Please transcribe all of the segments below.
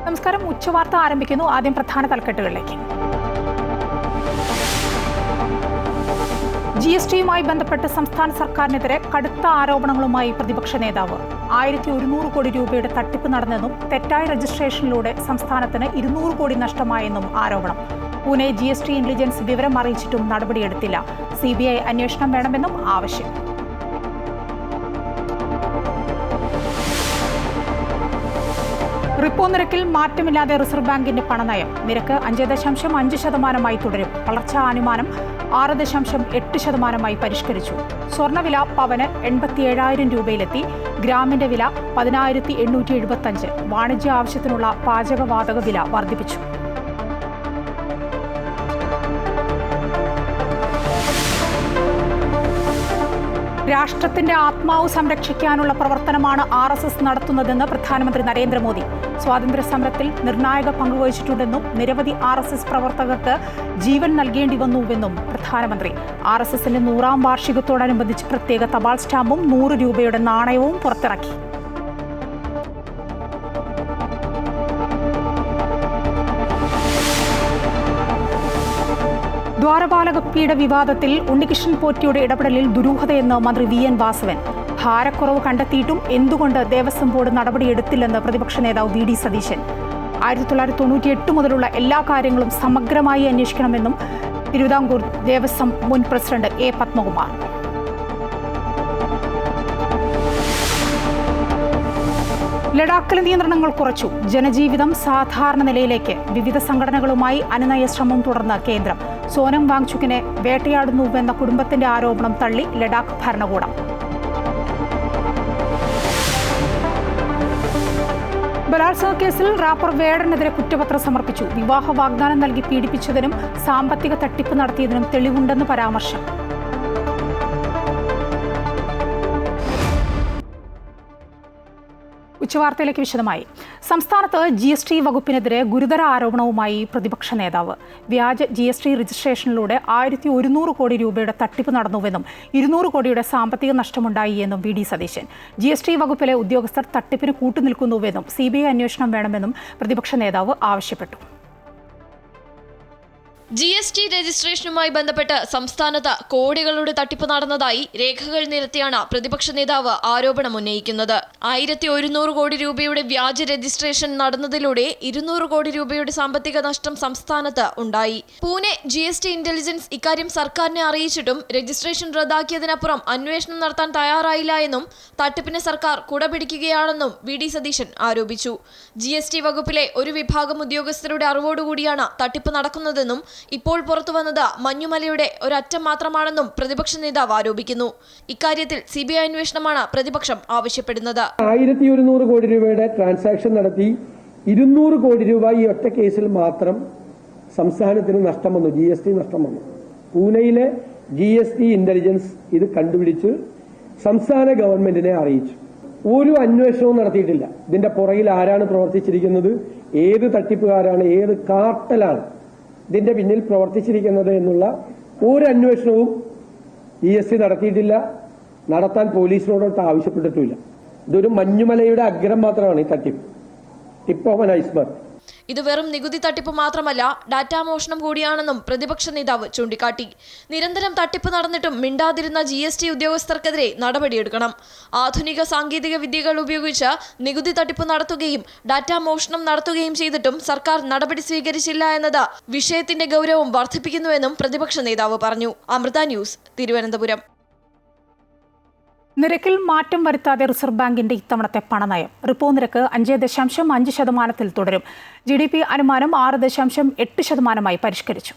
നമസ്കാരം. ഉച്ചവാർത്ത ആരംഭിക്കുന്നു. ആദ്യം പ്രധാന തലക്കെട്ടുകളിലേക്ക്. GSTയുമായി ബന്ധപ്പെട്ട് സംസ്ഥാന സർക്കാരിനെതിരെ കടുത്ത ആരോപണങ്ങളുമായി പ്രതിപക്ഷ നേതാവ്. 1100 കോടി രൂപയുടെ തട്ടിപ്പ് നടന്നെന്നും തെറ്റായ രജിസ്ട്രേഷനിലൂടെ സംസ്ഥാനത്തിന് 200 കോടി നഷ്ടമായെന്നും ആരോപണം. പൂനെ GST ഇന്റലിജൻസ് വിവരം അറിയിച്ചിട്ടും നടപടിയെടുത്തില്ല. CBI അന്വേഷണം വേണമെന്നും ആവശ്യം. റിപ്പോ നിരക്കിൽ മാറ്റമില്ലാതെ റിസർവ് ബാങ്കിന്റെ പണനയം. നിരക്ക് 5.5% തുടരും. വളർച്ചാ അനുമാനം 6.8% പരിഷ്കരിച്ചു. സ്വർണ്ണവില പവന് 87,000 രൂപയിലെത്തി. ഗ്രാമിന്റെ വില 10,875. വാണിജ്യ ആവശ്യത്തിനുള്ള പാചകവാതക വില വർദ്ധിപ്പിച്ചു. രാഷ്ട്രത്തിന്റെ ആത്മാവ് സംരക്ഷിക്കാനുള്ള പ്രവർത്തനമാണ് RSS നടത്തുന്നതെന്ന് പ്രധാനമന്ത്രി നരേന്ദ്രമോദി. സ്വാതന്ത്ര്യ സമരത്തിൽ നിർണായക പങ്കുവഹിച്ചിട്ടുണ്ടെന്നും നിരവധി RSS പ്രവർത്തകർക്ക് ജീവൻ നൽകേണ്ടി വന്നുവെന്നും പ്രധാനമന്ത്രി. RSSന്റെ 100ാം വാർഷികത്തോടനുബന്ധിച്ച് പ്രത്യേക തപാൽ സ്റ്റാമ്പും 100 രൂപയുടെ നാണയവും പുറത്തിറക്കി. ദ്വാരപാലക പീഡ വിവാദത്തിൽ ഉണ്ണികൃഷ്ണൻ പോറ്റിയുടെ ഇടപെടലിൽ ദുരൂഹതയെന്ന് മന്ത്രി VN വാസവൻ. ഭാരക്കുറവ് കണ്ടെത്തിയിട്ടും എന്തുകൊണ്ട് ദേവസ്വം ബോർഡ് നടപടിയെടുത്തില്ലെന്ന് പ്രതിപക്ഷ നേതാവ് VD സതീശൻ. 1998 മുതലുള്ള എല്ലാ കാര്യങ്ങളും സമഗ്രമായി അന്വേഷിക്കണമെന്നും തിരുവിതാംകൂർ ദേവസ്വം മുൻ പ്രസിഡന്റ് A. പത്മകുമാർ. ലഡാക്കിലെ നിയന്ത്രണങ്ങൾ കുറച്ചു. ജനജീവിതം സാധാരണ നിലയിലേക്ക്. വിവിധ സംഘടനകളുമായി അനുനയ ശ്രമം തുടർന്ന് കേന്ദ്രം. സോനം വാങ്ചുക്കിനെ വേട്ടയാടുന്നുവെന്ന കുടുംബത്തിന്റെ ആരോപണം തള്ളി ലഡാക്ക് ഭരണകൂടം. ബലാത്സംഗ കേസിൽ റാപ്പർ വേടനെതിരെ കുറ്റപത്രം സമർപ്പിച്ചു. വിവാഹ വാഗ്ദാനം നൽകി പീഡിപ്പിച്ചതിനും സാമ്പത്തിക തട്ടിപ്പ് നടത്തിയതിനും തെളിവുണ്ടെന്ന് പരാമർശം. ഉച്ചവാർത്തയിലേക്ക് വിശദമായി. സംസ്ഥാനത്ത് GST വകുപ്പിനെതിരെ ഗുരുതര ആരോപണവുമായി പ്രതിപക്ഷ നേതാവ്. വ്യാജ GST രജിസ്ട്രേഷനിലൂടെ 1100 കോടി രൂപയുടെ തട്ടിപ്പ് നടന്നുവെന്നും 200 കോടിയുടെ സാമ്പത്തിക നഷ്ടമുണ്ടായി എന്നും VD സതീശൻ. GST വകുപ്പിലെ ഉദ്യോഗസ്ഥർ തട്ടിപ്പിന് കൂട്ടുനിൽക്കുന്നുവെന്നും CBI അന്വേഷണം വേണമെന്നും പ്രതിപക്ഷ നേതാവ് ആവശ്യപ്പെട്ടു. GST രജിസ്ട്രേഷനുമായി ബന്ധപ്പെട്ട് സംസ്ഥാനത്ത് കോടികളുടെ തട്ടിപ്പ് നടന്നതായി രേഖകൾ നിരത്തിയാണ് പ്രതിപക്ഷ നേതാവ് ആരോപണം ഉന്നയിക്കുന്നത്. 1100 കോടി രൂപയുടെ വ്യാജ രജിസ്ട്രേഷൻ നടന്നതിലൂടെ 200 കോടി രൂപയുടെ സാമ്പത്തിക നഷ്ടം സംസ്ഥാനത്ത് ഉണ്ടായി. പൂനെ GST ഇന്റലിജൻസ് ഇക്കാര്യം സർക്കാരിനെ അറിയിച്ചിട്ടും രജിസ്ട്രേഷൻ റദ്ദാക്കിയതിനപ്പുറം അന്വേഷണം നടത്താൻ തയ്യാറായില്ല എന്നും തട്ടിപ്പിന് സർക്കാർ കുടപിടിക്കുകയാണെന്നും VD സതീശൻ ആരോപിച്ചു. GST വകുപ്പിലെ ഒരു വിഭാഗം ഉദ്യോഗസ്ഥരുടെ അറിവോടുകൂടിയാണ് തട്ടിപ്പ് നടക്കുന്നതെന്നും ഇപ്പോൾ പുറത്തുവന്നത് മഞ്ഞുമലയുടെ ഒരറ്റം മാത്രമാണെന്നും പ്രതിപക്ഷ നേതാവ് ആരോപിക്കുന്നു. ഇക്കാര്യത്തിൽ CBI അന്വേഷണമാണ് പ്രതിപക്ഷം ആവശ്യപ്പെടുന്നത്. 1100 കോടി രൂപയുടെ ട്രാൻസാക്ഷൻ നടത്തി 200 കോടി രൂപ ഈ ഒറ്റ കേസിൽ മാത്രം സംസ്ഥാനത്തിന് നഷ്ടം വന്നു. GST നഷ്ടം വന്നു. പൂനെയിലെ GST ഇന്റലിജൻസ് ഇത് കണ്ടുപിടിച്ച് സംസ്ഥാന ഗവൺമെന്റിനെ അറിയിച്ചു. ഒരു അന്വേഷണവും നടത്തിയിട്ടില്ല. ഇതിന്റെ പുറകിൽ ആരാണ് പ്രവർത്തിച്ചിരിക്കുന്നത്, ഏത് തട്ടിപ്പുകാരാണ്, ഏത് കാർട്ടലാണ് ഇതിന്റെ പിന്നിൽ പ്രവർത്തിച്ചിരിക്കുന്നത് എന്നുള്ള ഒരു അന്വേഷണവും GST നടത്തിയിട്ടില്ല. നടത്താൻ പോലീസിനോടൊട്ട് ആവശ്യപ്പെട്ടിട്ടില്ല. ഇതൊരു മഞ്ഞുമലയുടെ അഗ്രം മാത്രമാണ് ഈ തട്ടിപ്പ്. Tip of an iceberg. ഇത് വെറും നികുതി തട്ടിപ്പ് മാത്രമല്ല, ഡാറ്റാ മോഷണം കൂടിയാണെന്നും പ്രതിപക്ഷ നേതാവ് ചൂണ്ടിക്കാട്ടി. നിരന്തരം തട്ടിപ്പ് നടന്നിട്ടും മിണ്ടാതിരുന്ന GST ഉദ്യോഗസ്ഥർക്കെതിരെ നടപടിയെടുക്കണം. ആധുനിക സാങ്കേതിക വിദ്യകൾ ഉപയോഗിച്ച് നികുതി തട്ടിപ്പ് നടത്തുകയും ഡാറ്റാ മോഷണം നടത്തുകയും ചെയ്തിട്ടും സർക്കാർ നടപടി സ്വീകരിച്ചില്ല എന്നത് വിഷയത്തിന്റെ ഗൗരവം വർദ്ധിപ്പിക്കുന്നുവെന്നും പ്രതിപക്ഷ നേതാവ് പറഞ്ഞു. അമൃത ന്യൂസ്, തിരുവനന്തപുരം. നിരക്കിൽ മാറ്റം വരുത്താതെ റിസർവ് ബാങ്കിന്റെ ഇത്തവണത്തെ പണനയം. റിപ്പോ നിരക്ക് 5.5% തുടരും. GDP അനുമാനം 6.8% പരിഷ്കരിച്ചു.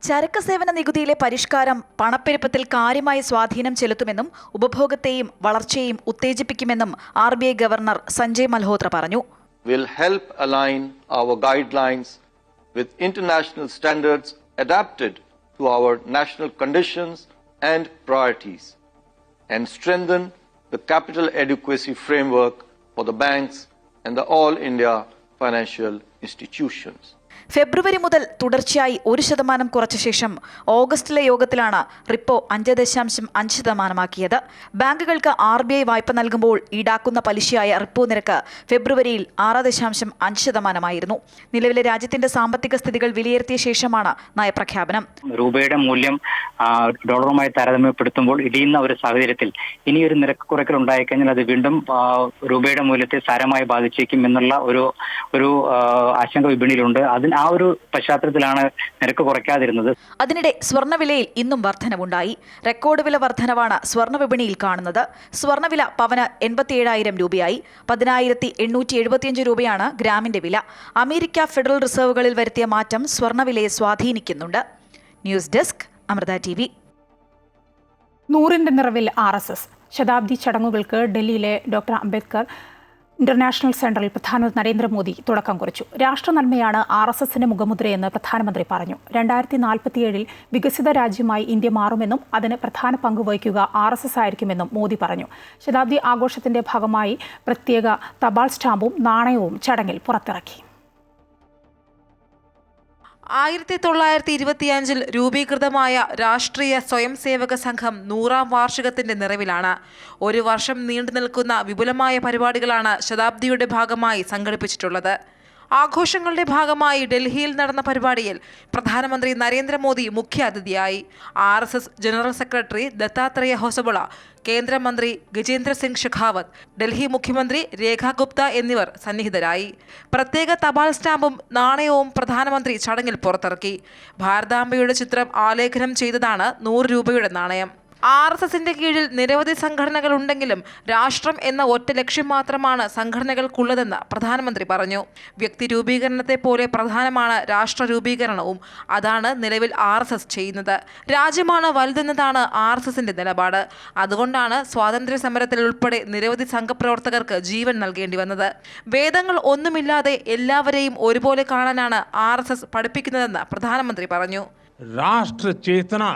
ചരക്ക് സേവന നികുതിയിലെ പരിഷ്കാരം പണപ്പെരുപ്പത്തിൽ കാര്യമായ സ്വാധീനം ചെലുത്തുമെന്നും ഉപഭോഗത്തെയും വളർച്ചയെയും ഉത്തേജിപ്പിക്കുമെന്നും RBI ഗവർണർ സഞ്ജയ് മൽഹോത്ര പറഞ്ഞു. Will help align our guidelines with international standards adapted to our national conditions and priorities, and strengthen the capital adequacy framework for the banks and the all India financial institutions. ഫെബ്രുവരി മുതൽ തുടർച്ചയായി 1% കുറച്ച ശേഷം ഓഗസ്റ്റിലെ യോഗത്തിലാണ് repo 5.5% ബാങ്കുകൾക്ക് RBI വായ്പ നൽകുമ്പോൾ ഈടാക്കുന്ന പലിശയായ repo നിരക്ക് ഫെബ്രുവരിയിൽ 6.5% നിലവിലെ രാജ്യത്തിന്റെ സാമ്പത്തിക സ്ഥിതികൾ വിലയിരുത്തിയ ശേഷമാണ് നയപ്രഖ്യാപനം. രൂപയുടെ മൂല്യം ഡോളറുമായി താരതമ്യപ്പെടുത്തുമ്പോൾ ഇടിയുന്ന ഒരു സാഹചര്യത്തിൽ ഇനിയൊരു നിരക്ക് കുറയ്ക്കൽ ഉണ്ടായിക്കഴിഞ്ഞാൽ അത് വീണ്ടും രൂപയുടെ മൂല്യത്തെ സാരമായി ബാധിച്ചേക്കും എന്നുള്ള ഒരു ആശങ്ക വിപണിയിലുണ്ട്. ആ ഒരു പശ്ചാത്തലത്തിലാണ് നിരക്ക് കുറയ്ക്കാതിരുന്നത്. അതിനിടെ സ്വർണ്ണവിലയിൽ ഇന്നും വർധനവുണ്ടായി. റെക്കോർഡ് വില വർധനവാണ് സ്വർണ്ണ വിപണിയിൽ കാണുന്നത്. സ്വർണ്ണവില പവന് 87,000 രൂപയായി. 10,875 രൂപയാണ് ഗ്രാമിന്റെ വില. അമേരിക്ക ഫെഡറൽ റിസർവുകളിൽ വരുത്തിയ മാറ്റം സ്വർണ്ണവിലയെ സ്വാധീനിക്കുന്നുണ്ട്. News desk Amrita TV. 100ന്റെ നിറവിൽ RSS ശതാബ്ദി ചടങ്ങുകൾക്ക് ഡൽഹിയിലെ ഡോക്ടർ അംബേദ്കർ ഇന്റർനാഷണൽ സെന്ററിൽ പ്രധാനമന്ത്രി നരേന്ദ്രമോദി തുടക്കം കുറിച്ചു. രാഷ്ട്രനന്മയാണ് RSSന്റെ മുഖമുദ്രയെന്ന് പ്രധാനമന്ത്രി പറഞ്ഞു. 2047 വികസിത രാജ്യമായി ഇന്ത്യ മാറുമെന്നും അതിന് പ്രധാന പങ്ക് വഹിക്കുക RSS ആയിരിക്കുമെന്നും മോദി പറഞ്ഞു. ശതാബ്ദി ആഘോഷത്തിന്റെ ഭാഗമായി പ്രത്യേക തപാൽ സ്റ്റാമ്പും നാണയവും ചടങ്ങിൽ പുറത്തിറക്കി. 1925 രൂപീകൃതമായ രാഷ്ട്രീയ സ്വയം സേവക സംഘം 100ാം വാർഷികത്തിന്റെ നിറവിലാണ്. ഒരു വർഷം നീണ്ടു നിൽക്കുന്ന വിപുലമായ പരിപാടികളാണ് ശതാബ്ദിയുടെ ഭാഗമായി സംഘടിപ്പിച്ചിട്ടുള്ളത്. ആഘോഷങ്ങളുടെ ഭാഗമായി ഡൽഹിയിൽ നടന്ന പരിപാടിയിൽ പ്രധാനമന്ത്രി നരേന്ദ്രമോദി മുഖ്യാതിഥിയായി. RSS ജനറൽ സെക്രട്ടറി ദത്താത്രേയ ഹൊസബള, കേന്ദ്രമന്ത്രി ഗജേന്ദ്ര സിംഗ് ഷെഖാവത്ത്, ഡൽഹി മുഖ്യമന്ത്രി രേഖ ഗുപ്ത എന്നിവർ സന്നിഹിതരായി. പ്രത്യേക തപാൽ സ്റ്റാമ്പും നാണയവും പ്രധാനമന്ത്രി ചടങ്ങിൽ പുറത്തിറക്കി. ഭാരതാംബയുടെ ചിത്രം ആലേഖനം ചെയ്തതാണ് 100 രൂപയുടെ നാണയം. RSSന്റെ കീഴിൽ നിരവധി സംഘടനകൾ ഉണ്ടെങ്കിലും രാഷ്ട്രം എന്ന ഒറ്റ ലക്ഷ്യം മാത്രമാണ് സംഘടനകൾക്കുള്ളതെന്ന് പ്രധാനമന്ത്രി പറഞ്ഞു. വ്യക്തി രൂപീകരണത്തെ പോലെ പ്രധാനമാണ് രാഷ്ട്ര രൂപീകരണവും. അതാണ് നിലവിൽ RSS ചെയ്യുന്നത്. രാജ്യമാണ് വലുതെന്നതാണ് RSSന്റെ നിലപാട്. അതുകൊണ്ടാണ് സ്വാതന്ത്ര്യ സമരത്തിൽ ഉൾപ്പെടെ നിരവധി സംഘപ്രവർത്തകർക്ക് ജീവൻ നൽകേണ്ടി വന്നത്. ഭേദങ്ങൾ ഒന്നുമില്ലാതെ എല്ലാവരെയും ഒരുപോലെ കാണാനാണ് RSS പഠിപ്പിക്കുന്നതെന്ന് പ്രധാനമന്ത്രി പറഞ്ഞു. राष्ट्र चेतना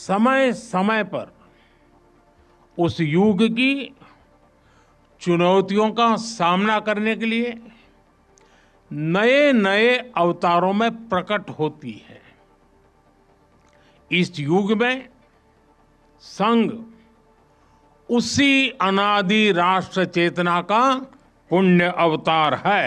समय समय पर उस युग की चुनौतियों का सामना करने के लिए नए नए अवतारों में प्रकट होती है. इस युग में संघ उसी अनादि राष्ट्र चेतना का पुण्य अवतार है.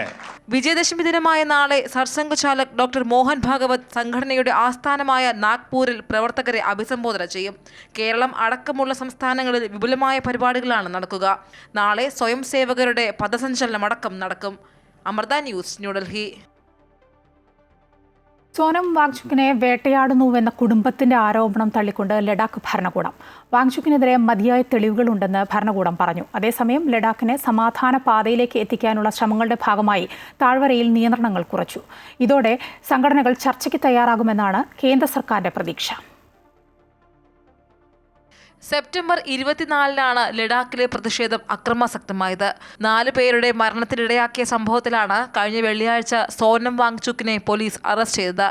വിജയദശമി ദിനമായ നാളെ സർസംഘ് ചാലക് ഡോക്ടർ മോഹൻ ഭാഗവത് സംഘടനയുടെ ആസ്ഥാനമായ നാഗ്പൂരിൽ പ്രവർത്തകരെ അഭിസംബോധന ചെയ്യും. കേരളം അടക്കമുള്ള സംസ്ഥാനങ്ങളിൽ വിപുലമായ പരിപാടികളാണ് നടക്കുക. നാളെ സ്വയം സേവകരുടെ പഥസഞ്ചലനമടക്കം നടക്കും. അമൃത ന്യൂസ്, ന്യൂഡൽഹി. സോനം വാങ്ചുക്കിനെ വേട്ടയാടുന്നുവെന്ന കുടുംബത്തിന്റെ ആരോപണം തള്ളിക്കൊണ്ട് ലഡാക്ക് ഭരണകൂടം. വാങ്ചുക്കിനെതിരെ മതിയായ തെളിവുകളുണ്ടെന്ന് ഭരണകൂടം പറഞ്ഞു. അതേസമയം ലഡാക്കിനെ സമാധാന പാതയിലേക്ക് എത്തിക്കാനുള്ള ശ്രമങ്ങളുടെ ഭാഗമായി താഴ്വരയിൽ നിയന്ത്രണങ്ങൾ കുറച്ചു. ഇതോടെ സംഘടനകൾ ചർച്ചയ്ക്ക് തയ്യാറാകുമെന്നാണ് കേന്ദ്ര സർക്കാരിന്റെ പ്രതീക്ഷ. സെപ്റ്റംബർ 24-നാണ് ലഡാക്കിലെ പ്രതിഷേധം അക്രമാസക്തമായത്. 4 പേരുടെ മരണത്തിനിടയാക്കിയ സംഭവത്തിലാണ് കഴിഞ്ഞ വെള്ളിയാഴ്ച സോനം വാങ്ചുക്കിനെ പോലീസ് അറസ്റ്റ് ചെയ്തത്.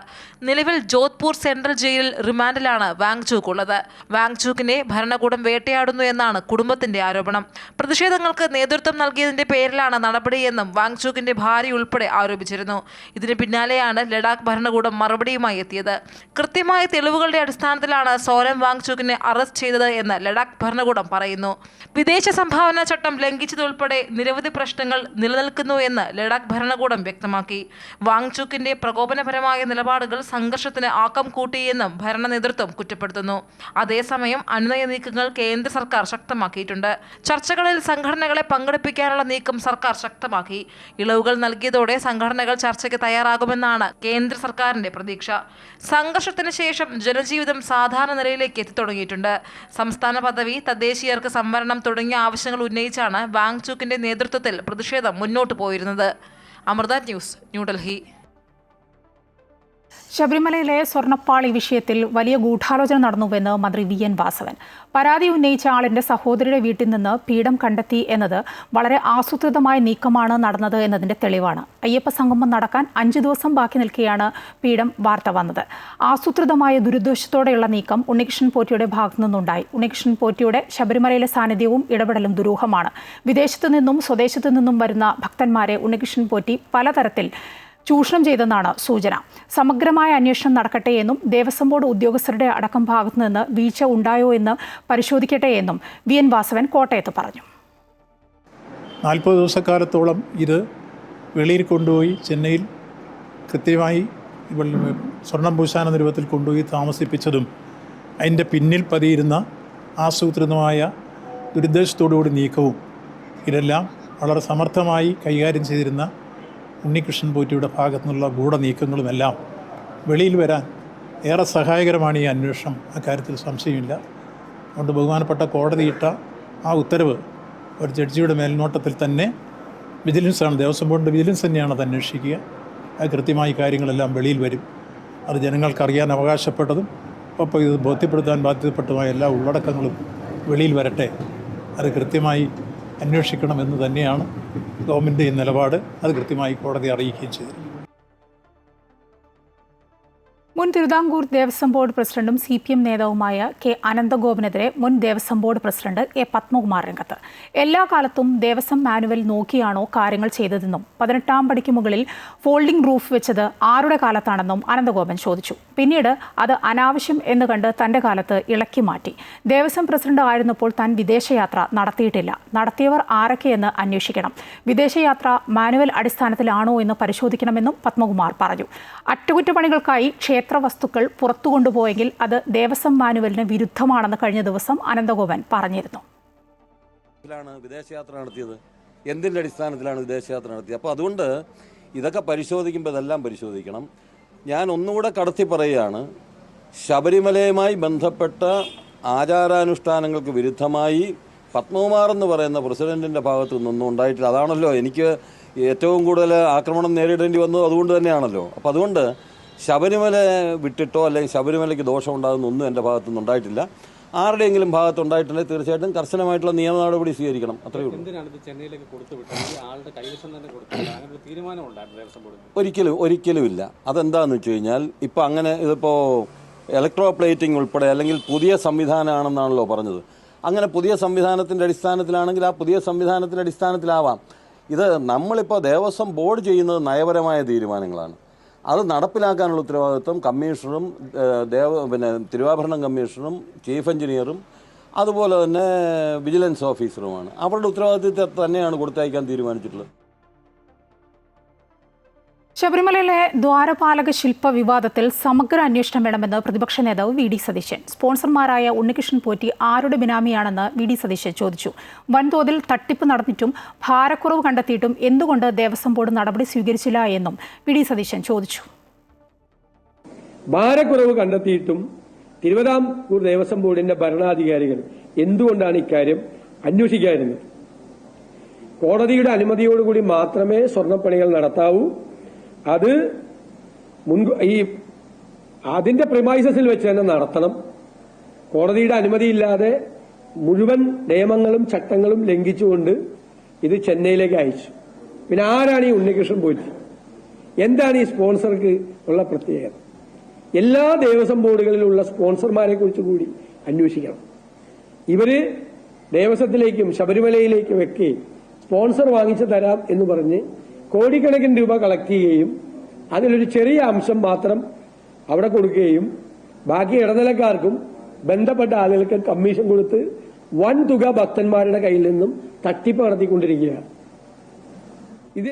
നിലവിൽ ജോധ്പൂർ സെൻട്രൽ ജയിലിൽ റിമാൻഡിലാണ് വാങ്ചുക്ക് ഉള്ളത്. വാങ്ചുക്കിനെ ഭരണകൂടം വേട്ടയാടുന്നു എന്നാണ് കുടുംബത്തിന്റെ ആരോപണം. പ്രതിഷേധങ്ങൾക്ക് നേതൃത്വം നൽകിയതിന്റെ പേരിലാണ് നടപടിയെന്നും വാങ്ചുക്കിന്റെ ഭാര്യ ഉൾപ്പെടെ ആരോപിച്ചിരുന്നു. ഇതിന് പിന്നാലെയാണ് ലഡാക്ക് ഭരണകൂടം മറുപടിയുമായി എത്തിയത്. കൃത്യമായ തെളിവുകളുടെ അടിസ്ഥാനത്തിലാണ് സോനം വാങ്ചുക്കിനെ അറസ്റ്റ് ചെയ്തത് എന്ന് ലഡാക്ക് ഭരണകൂടം പറയുന്നു. വിദേശ സംഭാവന ചട്ടം ലംഘിച്ചതുൾപ്പെടെ നിരവധി പ്രശ്നങ്ങൾ നിലനിൽക്കുന്നു എന്ന് ലഡാക്ക് ഭരണകൂടം വ്യക്തമാക്കി. വാങ്ചുക്കിന്റെ പ്രകോപനപരമായ നിലപാടുകൾ സംഘർഷത്തിന് ആക്കം കൂട്ടിയെന്നും ഭരണ നേതൃത്വം കുറ്റപ്പെടുത്തുന്നു. അതേസമയം അനുനയ നീക്കങ്ങൾ കേന്ദ്ര സർക്കാർ ശക്തമാക്കിയിട്ടുണ്ട്. ചർച്ചകളിൽ സംഘടനകളെ പങ്കെടുപ്പിക്കാനുള്ള നീക്കം സർക്കാർ ശക്തമാക്കി. ഇളവുകൾ നൽകിയതോടെ സംഘടനകൾ ചർച്ചയ്ക്ക് തയ്യാറാകുമെന്നാണ് കേന്ദ്ര സർക്കാരിന്റെ പ്രതീക്ഷ. സംഘർഷത്തിന് ശേഷം ജനജീവിതം സാധാരണ നിലയിലേക്ക് എത്തിത്തുടങ്ങിയിട്ടുണ്ട്. സംസ്ഥാന പദവി, തദ്ദേശീയർക്ക് സംവരണം തുടങ്ങിയ ആവശ്യങ്ങൾ ഉന്നയിച്ചാണ് വാങ്ചുക്കിന്റെ നേതൃത്വത്തിൽ പ്രതിഷേധം മുന്നോട്ട് പോയിരുന്നത്. അമൃത ന്യൂസ്, ന്യൂഡൽഹി. ശബരിമലയിലെ സ്വർണ്ണപ്പാളി വിഷയത്തിൽ വലിയ ഗൂഢാലോചന നടന്നുവെന്ന് മന്ത്രി VN വാസവൻ. പരാതി ഉന്നയിച്ച ആളിന്റെ സഹോദരിയുടെ വീട്ടിൽ നിന്ന് പീഠം കണ്ടെത്തി എന്നത് വളരെ ആസൂത്രിതമായ നീക്കമാണ് നടന്നത് എന്നതിന്റെ തെളിവാണ്. അയ്യപ്പ സംഗമം നടക്കാൻ 5 ദിവസം ബാക്കി നിൽക്കെയാണ് പീഠം വാർത്ത വന്നത്. ആസൂത്രിതമായ ദുരുദ്ദേശത്തോടെയുള്ള നീക്കം ഉണ്ണികൃഷ്ണൻ പോറ്റിയുടെ ഭാഗത്തു നിന്നുണ്ടായി. ഉണ്ണികൃഷ്ണൻ പോറ്റിയുടെ ശബരിമലയിലെ സാന്നിധ്യവും ഇടപെടലും ദുരൂഹമാണ്. വിദേശത്തു നിന്നും സ്വദേശത്തു നിന്നും വരുന്ന ഭക്തന്മാരെ ഉണ്ണികൃഷ്ണൻ പോറ്റി പലതരത്തിൽ ചൂഷണം ചെയ്തെന്നാണ് സൂചന. സമഗ്രമായ അന്വേഷണം നടക്കട്ടെ എന്നും ദേവസ്വം ബോർഡ് ഉദ്യോഗസ്ഥരുടെ അടക്കം ഭാഗത്തുനിന്ന് വീഴ്ച ഉണ്ടായോ എന്ന് പരിശോധിക്കട്ടെ എന്നും VN വാസവൻ കോട്ടയത്ത് പറഞ്ഞു. 40 ദിവസക്കാലത്തോളം ഇത് വെളിയിൽ കൊണ്ടുപോയി ചെന്നൈയിൽ കൃത്യമായി സ്വർണം പൂശാന രൂപത്തിൽ കൊണ്ടുപോയി താമസിപ്പിച്ചതും അതിൻ്റെ പിന്നിൽ പതിയിരുന്ന ആസൂത്രിതമായ ദുരുദ്ദേശത്തോടുകൂടി നീക്കവും ഇതെല്ലാം വളരെ സമർത്ഥമായി കൈകാര്യം ചെയ്തിരുന്ന ഉണ്ണികൃഷ്ണൻ പോറ്റിയുടെ ഭാഗത്തു നിന്നുള്ള ഗൂഢനീക്കങ്ങളുമെല്ലാം വെളിയിൽ വരാൻ ഏറെ സഹായകരമാണ് ഈ അന്വേഷണം. അക്കാര്യത്തിൽ സംശയമില്ല. അതുകൊണ്ട് ബഹുമാനപ്പെട്ട കോടതിയിട്ട ആ ഉത്തരവ് ഒരു ജഡ്ജിയുടെ മേൽനോട്ടത്തിൽ തന്നെ വിജിലൻസാണ്, ദേവസ്വം ബോർഡിൻ്റെ വിജിലൻസ് തന്നെയാണ് അത് അന്വേഷിക്കുക. അത് കൃത്യമായി കാര്യങ്ങളെല്ലാം വെളിയിൽ വരും. അത് ജനങ്ങൾക്ക് അറിയാൻ അവകാശപ്പെട്ടതും ഒപ്പം ഇത് ബോധ്യപ്പെടുത്താൻ ബാധ്യതപ്പെട്ടതുമായ എല്ലാ ഉള്ളടക്കങ്ങളും വെളിയിൽ വരട്ടെ. അത് കൃത്യമായി അന്വേഷിക്കണമെന്ന് തന്നെയാണ് ഗവൺമെൻറ് നിലപാട്. അത് കൃത്യമായി കോടതി അറിയിക്കുകയും ചെയ്തിരുന്നു. മുൻ തിരുവിതാംകൂർ ദേവസ്വം ബോർഡ് പ്രസിഡന്റും CPM നേതാവുമായ K. അനന്തഗോപനെതിരെ മുൻ Devaswom board president A. Padmakumar രംഗത്ത്. എല്ലാ കാലത്തും ദേവസ്വം മാനുവൽ നോക്കിയാണോ കാര്യങ്ങൾ ചെയ്തതെന്നും 18ാം പടിക്ക് മുകളിൽ ഫോൾഡിംഗ് റൂഫ് വെച്ചത് ആരുടെ കാലത്താണെന്നും അനന്തഗോപൻ ചോദിച്ചു. പിന്നീട് അത് അനാവശ്യം എന്ന് കണ്ട് തന്റെ കാലത്ത് ഇളക്കി മാറ്റി. ദേവസ്വം പ്രസിഡന്റ് ആയിരുന്നപ്പോൾ താൻ വിദേശയാത്ര നടത്തിയിട്ടില്ല. നടത്തിയവർ ആരൊക്കെയെന്ന് അന്വേഷിക്കണം. വിദേശയാത്ര മാനുവൽ അടിസ്ഥാനത്തിലാണോ എന്ന് പരിശോധിക്കണമെന്നും പത്മകുമാർ പറഞ്ഞു. അറ്റകുറ്റപ്പണികൾക്കായി വസ്തുക്കൾ പുറത്തു കൊണ്ടുപോയെങ്കിൽ അത് ദേവസ്വം മാനുവലിന് വിരുദ്ധമാണെന്ന് കഴിഞ്ഞ ദിവസം അനന്തഗോപൻ പറഞ്ഞിരുന്നു. വിദേശയാത്ര നടത്തിയത് എന്തിൻ്റെ അടിസ്ഥാനത്തിലാണ് വിദേശയാത്ര നടത്തിയത്? അപ്പോൾ അതുകൊണ്ട് ഇതൊക്കെ പരിശോധിക്കുമ്പോൾ ഇതെല്ലാം പരിശോധിക്കണം. ഞാൻ ഒന്നുകൂടെ കടത്തി പറയുകയാണ്, ശബരിമലയുമായി ബന്ധപ്പെട്ട ആചാരാനുഷ്ഠാനങ്ങൾക്ക് വിരുദ്ധമായി പത്മകുമാർ എന്ന് പറയുന്ന പ്രസിഡന്റിൻ്റെ ഭാഗത്തു നിന്നൊന്നും ഉണ്ടായിട്ടില്ല. അതാണല്ലോ എനിക്ക് ഏറ്റവും കൂടുതൽ ആക്രമണം നേരിടേണ്ടി വന്നത് അതുകൊണ്ട് തന്നെയാണല്ലോ. അപ്പോൾ അതുകൊണ്ട് ശബരിമല വിട്ടിട്ടോ അല്ലെങ്കിൽ ശബരിമലയ്ക്ക് ദോഷം ഉണ്ടാകുന്നൊന്നും എൻ്റെ ഭാഗത്തുനിന്ന് ഉണ്ടായിട്ടില്ല. ആരുടെയെങ്കിലും ഭാഗത്തുണ്ടായിട്ടുണ്ടെങ്കിൽ തീർച്ചയായിട്ടും കർശനമായിട്ടുള്ള നിയമ നടപടി സ്വീകരിക്കണം. അത്രയേ ഉള്ളൂ. ഒരിക്കലും ഇല്ല. അതെന്താണെന്ന് വെച്ച് കഴിഞ്ഞാൽ ഇപ്പോൾ അങ്ങനെ ഇതിപ്പോൾ ഇലക്ട്രോ പ്ലേറ്റിംഗ് ഉൾപ്പെടെ അല്ലെങ്കിൽ പുതിയ സംവിധാനമാണെന്നാണല്ലോ പറഞ്ഞത്. അങ്ങനെ പുതിയ സംവിധാനത്തിൻ്റെ അടിസ്ഥാനത്തിലാണെങ്കിൽ ആ പുതിയ സംവിധാനത്തിൻ്റെ അടിസ്ഥാനത്തിലാവാം. ഇത് നമ്മളിപ്പോൾ ദേവസ്വം ബോർഡ് ചെയ്യുന്നത് നയപരമായ തീരുമാനങ്ങളാണ്. അത് നടപ്പിലാക്കാനുള്ള ഉത്തരവാദിത്വം കമ്മീഷണറും തിരുവാഭരണം കമ്മീഷണറും ചീഫ് എഞ്ചിനീയറും അതുപോലെ തന്നെ വിജിലൻസ് ഓഫീസറുമാണ്. അവരുടെ ഉത്തരവാദിത്വത്തെ തന്നെയാണ് കൊടുത്തയക്കാൻ തീരുമാനിച്ചിട്ടുള്ളത്. ശബരിമലയിലെ ദ്വാരപാലക ശില്പ വിവാദത്തിൽ സമഗ്ര അന്വേഷണം വേണമെന്ന് പ്രതിപക്ഷ നേതാവ് VD സതീശൻ. സ്പോൺസർമാരായ ഉണ്ണികൃഷ്ണൻ പോറ്റി ആരുടെ ബിനാമിയാണെന്ന് VD സതീശൻ ചോദിച്ചു. വൻതോതിൽ തട്ടിപ്പ് നടന്നിട്ടും ഭാരക്കുറവ് കണ്ടെത്തിയിട്ടും എന്തുകൊണ്ട് ദേവസ്വം ബോർഡ് നടപടി സ്വീകരിച്ചില്ല എന്നും VD സതീശൻ ചോദിച്ചു. ഭാരക്കുറവ് കണ്ടെത്തിയിട്ടും തിരുവിതാംകൂർ ദേവസ്വം ബോർഡിന്റെ ഭരണാധികാരികൾ എന്തുകൊണ്ടാണ് ഇക്കാര്യം അന്വേഷിക്കാതിരുന്നത്? കോടതിയുടെ അനുമതിയോടുകൂടി മാത്രമേ സ്വർണ്ണപ്പണികൾ നടത്താവൂ. അത് അതിന്റെ പ്രിമൈസസിൽ വെച്ച് തന്നെ നടത്തണം. കോടതിയുടെ അനുമതിയില്ലാതെ മുഴുവൻ നിയമങ്ങളും ചട്ടങ്ങളും ലംഘിച്ചുകൊണ്ട് ഇത് ചെന്നൈയിലേക്ക് അയച്ചു. പിന്നെ ആരാണ് ഈ ഉണ്ണികൃഷ്ണൻ പോറ്റി? എന്താണ് ഈ സ്പോൺസർക്ക് ഉള്ള പ്രത്യേകത? എല്ലാ ദേവസ്വം ബോർഡുകളിലുള്ള സ്പോൺസർമാരെ കുറിച്ച് കൂടി അന്വേഷിക്കണം. ഇവര് ദേവസ്വത്തിലേക്കും ശബരിമലയിലേക്കും ഒക്കെ സ്പോൺസർ വാങ്ങിച്ചു തരാം എന്ന് പറഞ്ഞ് കോടിക്കണക്കിന് രൂപ കളക്ട് ചെയ്യുകയും അതിലൊരു ചെറിയ അംശം മാത്രം അവിടെ കൊടുക്കുകയും ബാക്കി ഇടനിലക്കാർക്കും ബന്ധപ്പെട്ട ആളുകൾക്ക് കമ്മീഷൻ കൊടുത്ത് വൻ തുക ഭക്തന്മാരുടെ കയ്യിൽ നിന്നും തട്ടിപ്പ് നടത്തിക്കൊണ്ടിരിക്കുകയാണ്. ഇത്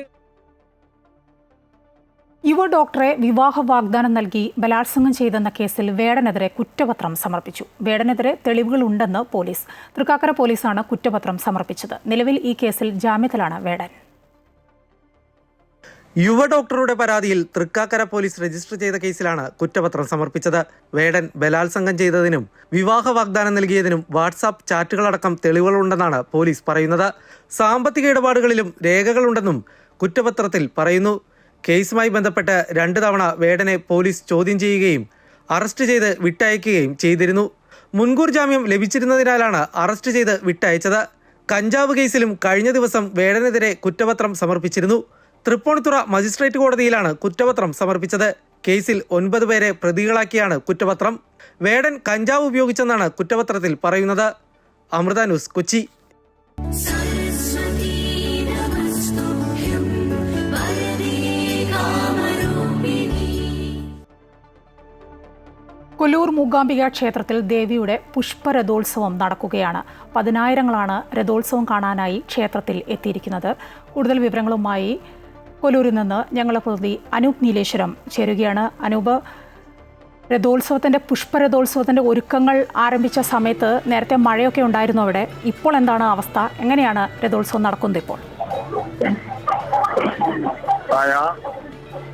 യുവ ഡോക്ടറെ വിവാഹ വാഗ്ദാനം നൽകി ബലാത്സംഗം ചെയ്തെന്ന കേസിൽ വേടനെതിരെ കുറ്റപത്രം സമർപ്പിച്ചു. വേടനെതിരെ തെളിവുകളുണ്ടെന്ന് പോലീസ്. തൃക്കാക്കര പോലീസാണ് കുറ്റപത്രം സമർപ്പിച്ചത്. നിലവിൽ ഈ കേസിൽ ജാമ്യത്തിലാണ് വേടൻ. യുവ ഡോക്ടറുടെ പരാതിയിൽ തൃക്കാക്കര പോലീസ് രജിസ്റ്റർ ചെയ്ത കേസിലാണ് കുറ്റപത്രം സമർപ്പിച്ചത്. വേടൻ ബലാത്സംഗം ചെയ്തതിനും വിവാഹ വാഗ്ദാനം നൽകിയതിനും വാട്സാപ്പ് ചാറ്റുകളടക്കം തെളിവുകളുണ്ടെന്നാണ് പോലീസ് പറയുന്നത്. സാമ്പത്തിക ഇടപാടുകളിലും രേഖകളുണ്ടെന്നും കുറ്റപത്രത്തിൽ പറയുന്നു. കേസുമായി ബന്ധപ്പെട്ട് 2 തവണ വേടനെ പോലീസ് ചോദ്യം ചെയ്യുകയും അറസ്റ്റ് ചെയ്ത് വിട്ടയക്കുകയും ചെയ്തിരുന്നു. മുൻകൂർ ജാമ്യം ലഭിച്ചിരുന്നതിനാലാണ് അറസ്റ്റ് ചെയ്ത് വിട്ടയച്ചത്. കഞ്ചാവ് കേസിലും കഴിഞ്ഞ ദിവസം വേടനെതിരെ കുറ്റപത്രം സമർപ്പിച്ചിരുന്നു. തൃപ്പൂണിത്തുറ മജിസ്ട്രേറ്റ് കോടതിയിലാണ് കുറ്റപത്രം സമർപ്പിച്ചത്. കേസിൽ 9 പേരെ പ്രതികളാക്കിയാണ് കുറ്റപത്രം. വേടൻ കഞ്ചാവ് ഉപയോഗിച്ചെന്നാണ് കുറ്റപത്രത്തിൽ പറയുന്നത്. അമൃത ന്യൂസ്, കൊച്ചി. सरस्वती नमस्तुभ्यं वरदे कामरूपिणी കൊല്ലൂർ മൂകാംബിക ക്ഷേത്രത്തിൽ ദേവിയുടെ പുഷ്പരഥോത്സവം നടക്കുകയാണ്. പതിനായിരങ്ങളാണ് രഥോത്സവം കാണാനായി ക്ഷേത്രത്തിൽ എത്തിയിരിക്കുന്നത്. കൂടുതൽ വിവരങ്ങളുമായി കൊല്ലൂരിൽ നിന്ന് ഞങ്ങളുടെ പ്രതിനിധി അനൂപ് നീലേശ്വരം ചേരുകയാണ്. അനൂപ്, പുഷ്പരഥോത്സവത്തിന്റെ ഒരുക്കങ്ങൾ ആരംഭിച്ച സമയത്ത് നേരത്തെ മഴയൊക്കെ ഉണ്ടായിരുന്നു അവിടെ. ഇപ്പോൾ എന്താണ് അവസ്ഥ? എങ്ങനെയാണ് രഥോത്സവം നടക്കുന്നത് ഇപ്പോൾ?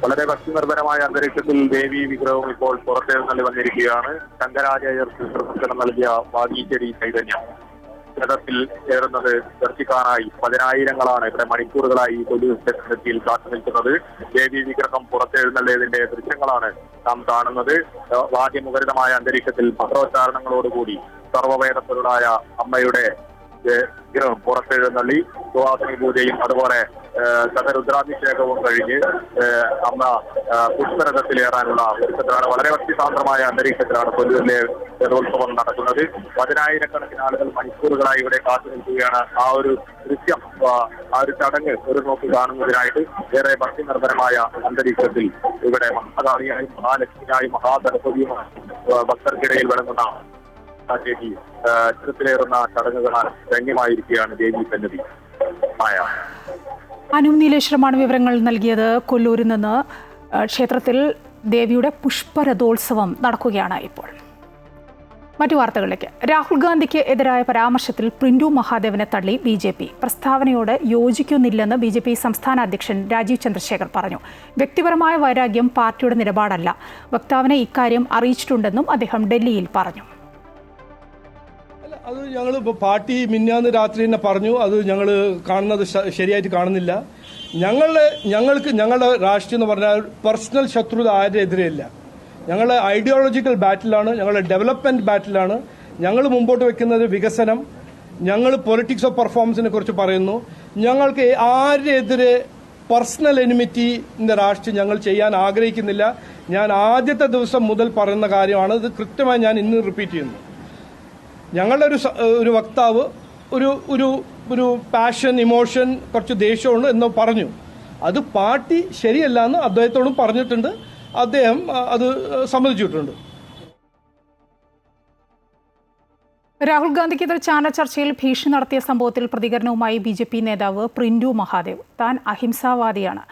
വളരെ ഭക്തിനിർഭരമായ അന്തരീക്ഷത്തിൽ ദേവി വിഗ്രഹവും ഇപ്പോൾ പുറത്തെഴുന്നള്ളി വന്നിരിക്കുകയാണ്. ശങ്കരാചാര്യർക്ക് പ്രദർശനം നൽകിയ വാഗീശ്വരി ചൈതന്യം രഥത്തിൽ ഏറുന്നത് ദർശിക്കാനായി പതിനായിരങ്ങളാണ് ഇവിടെ മണിക്കൂറുകളായി കൊല്ലൂർ ക്ഷേത്രത്തിൽ കാത്തു നിൽക്കുന്നത്. ദേവി വിഗ്രഹം പുറത്തെഴുന്നള്ളിയതിന്റെ ദൃശ്യങ്ങളാണ് നാം കാണുന്നത്. വാദ്യമുഖരിതമായ അന്തരീക്ഷത്തിൽ മന്ത്രോച്ചാരണങ്ങളോടുകൂടി സർവവേദപൊരുളായ അമ്മയുടെ വിഗ്രഹം പുറത്തെഴുന്നള്ളി സുവാസിനി പൂജയും അതുപോലെ ശതരുദ്രാഭിഷേകവും കഴിഞ്ഞ് അമ്മ പുഷ്പരഥത്തിലേറാനുള്ള ഒരുക്കത്തിലാണ്. വളരെ ഭക്തിസാന്ദ്രമായ അന്തരീക്ഷത്തിലാണ് കൊല്ലൂരിലെ രഥോത്സവം നടക്കുന്നത്. പതിനായിരക്കണക്കിന് ആളുകൾ മണിക്കൂറുകളായി ഇവിടെ കാത്തു നിൽക്കുകയാണ്. ആ ഒരു ദൃശ്യം, ആ ഒരു ചടങ്ങ് ഒരു നോക്ക് കാണുന്നതിനായിട്ട് ഏറെ ഭക്തിനിർഭരമായ അന്തരീക്ഷത്തിൽ ഇവിടെ മഹാകാളിയായും മഹാലക്ഷ്മിയായും മഹാസരസ്വതിയുമായി ഭക്തർക്കിടയിൽ വിളങ്ങുന്ന ദേവി ചിത്രത്തിലേറുന്ന ചടങ്ങുകളാൽ ധന്യമായിരിക്കുകയാണ് ദേവി സന്നിധി. അനൂപ് നീലേശ്വരമാണ് വിവരങ്ങൾ നൽകിയത്. കൊല്ലൂരിൽ നിന്ന് ക്ഷേത്രത്തിൽ ദേവിയുടെ പുഷ്പരഥോത്സവം നടക്കുകയാണ് ഇപ്പോൾ. മറ്റു വാർത്തകളിലേക്ക്. രാഹുൽ ഗാന്ധിക്ക് എതിരായ പരാമർശത്തിൽ പ്രിന്റു മഹാദേവനെ തള്ളി BJP. പ്രസ്താവനയോട് യോജിക്കുന്നില്ലെന്ന് BJP സംസ്ഥാന അധ്യക്ഷൻ രാജീവ് ചന്ദ്രശേഖർ പറഞ്ഞു. വ്യക്തിപരമായ വൈരാഗ്യം പാർട്ടിയുടെ നിലപാടല്ല. വക്താവിനെ ഇക്കാര്യം അറിയിച്ചിട്ടുണ്ടെന്നും അദ്ദേഹം ഡൽഹിയിൽ പറഞ്ഞു. അത് ഞങ്ങൾ പാർട്ടി മിന്നാന്ന് രാത്രി തന്നെ പറഞ്ഞു. അത് ഞങ്ങൾ കാണുന്നത് ശരിയായിട്ട് കാണുന്നില്ല. ഞങ്ങളുടെ രാഷ്ട്രീയം എന്ന് പറഞ്ഞാൽ പേഴ്സണൽ ശത്രുത ആരുടെ എതിരെയില്ല. ഞങ്ങളുടെ ഐഡിയോളജിക്കൽ ബാറ്റിലാണ്, ഞങ്ങളുടെ ഡെവലപ്മെന്റ് ബാറ്റിലാണ്. ഞങ്ങൾ മുമ്പോട്ട് വെക്കുന്നത് വികസനം. ഞങ്ങൾ പൊളിറ്റിക്സ് ഓഫ് പെർഫോമൻസിനെ കുറിച്ച് പറയുന്നു. ഞങ്ങൾക്ക് ആരുടെ എതിരെ പേഴ്സണൽ എനിമിറ്റിന്റെ രാഷ്ട്രീയം ഞങ്ങൾ ചെയ്യാൻ ആഗ്രഹിക്കുന്നില്ല. ഞാൻ ആദ്യത്തെ ദിവസം മുതൽ പറയുന്ന കാര്യമാണ്. ഇത് കൃത്യമായി ഞാൻ ഇന്ന് റിപ്പീറ്റ് ചെയ്യുന്നു. ഞങ്ങളുടെ ഒരു വക്താവ് ഒരു പാഷൻ, ഇമോഷൻ, കുറച്ച് ദേഷ്യമുണ്ട് എന്ന് പറഞ്ഞു. അത് പാർട്ടി ശരിയല്ല എന്ന് അദ്ദേഹത്തോടും പറഞ്ഞിട്ടുണ്ട്. അദ്ദേഹം അത് സമ്മതിച്ചിട്ടുണ്ട്. രാഹുൽ ഗാന്ധിക്കെതിരെ ചാനൽ ചർച്ചയിൽ ഭീഷണി നടത്തിയ സംഭവത്തിൽ പ്രതികരണവുമായി BJP നേതാവ് പ്രിന്റു മഹാദേവ്. താൻ അഹിംസാവാദിയാണ്,